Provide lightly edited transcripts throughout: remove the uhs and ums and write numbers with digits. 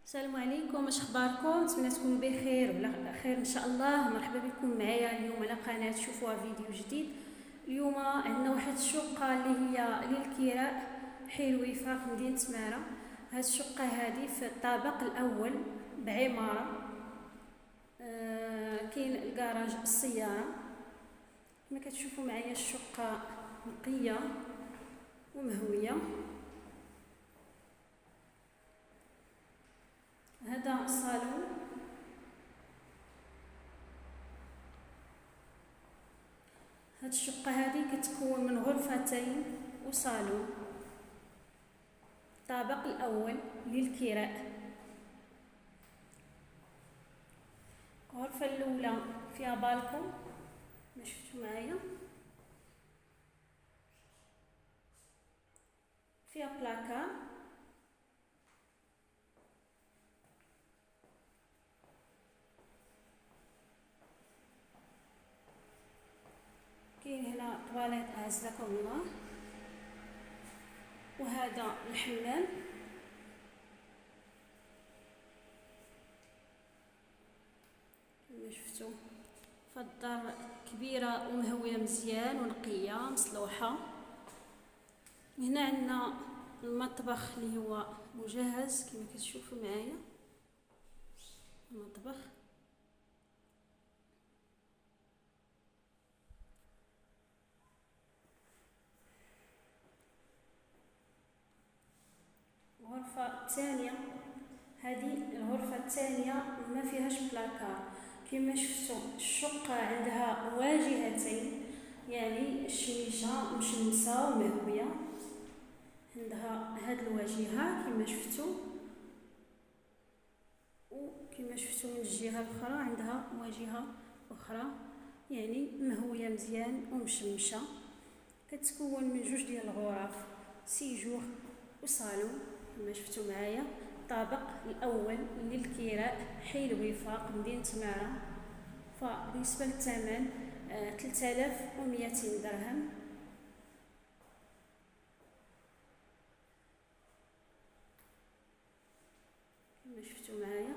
السلام عليكم، اش اخباركم؟ نتمنى تكونوا بخير وعلى خير ان شاء الله. مرحبا بكم معايا اليوم على قناه شوفوها فيديو جديد. اليوم عندنا واحد الشقه اللي هي للكراء حي وفاق مدينه تماره. هاد الشقه هذه في الطابق الاول بعماره. كاين الكراج السياره. كما كتشوفوا معايا الشقه نقيه ومهويه. هذا الصالون. هاد الشقة هذه كتكون من غرفتين وصالون. الطابق الأول للكراء. الغرفة الأولى فيها بالكون ما شفتوا معايا، فيها بلاكار، كاين هنا طواليت أعزكم الله، وهذا الحمام. كما شفتوا فالدار كبيرة ومهوية مزيان ونقية مصلوحة. هنا عندنا المطبخ اللي هو مجهز كما كتشوفوا معايا. المطبخ الغرفة الثانية، هذه الغرفة الثانية ما فيهاش بلاكار. كما شفتوا الشقة عندها واجهتين، يعني الشميشة مشمسة ومهوية. عندها هاد الواجهة كما شفتوا، وكما شفتوا من الجهة الأخرى عندها واجهة أخرى، يعني مهوية مزيان ومشمشة. كتكون من جوج ديال الغرف، سيجور وصالون كما شفتوا معايا. الطابق الاول للكراء حي الوفاق مدينه تماره. فبالنسبه للثمن 3200 درهم. كما شفتوا معايا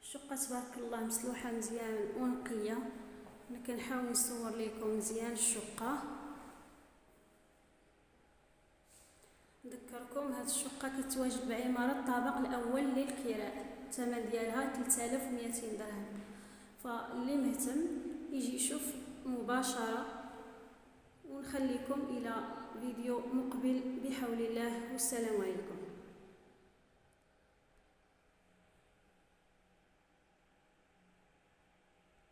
الشقه تبارك الله مصلوحه مزيان ونقيه. انا كنحاول نصور لكم مزيان الشقه. نذكركم هاد الشقة كتواجد بعمارة الطابق الأول للكراء، الثمن ديالها 3200 درهم. فاللي مهتم يجي يشوف مباشرة، ونخليكم إلى فيديو مقبل بحول الله، والسلام عليكم.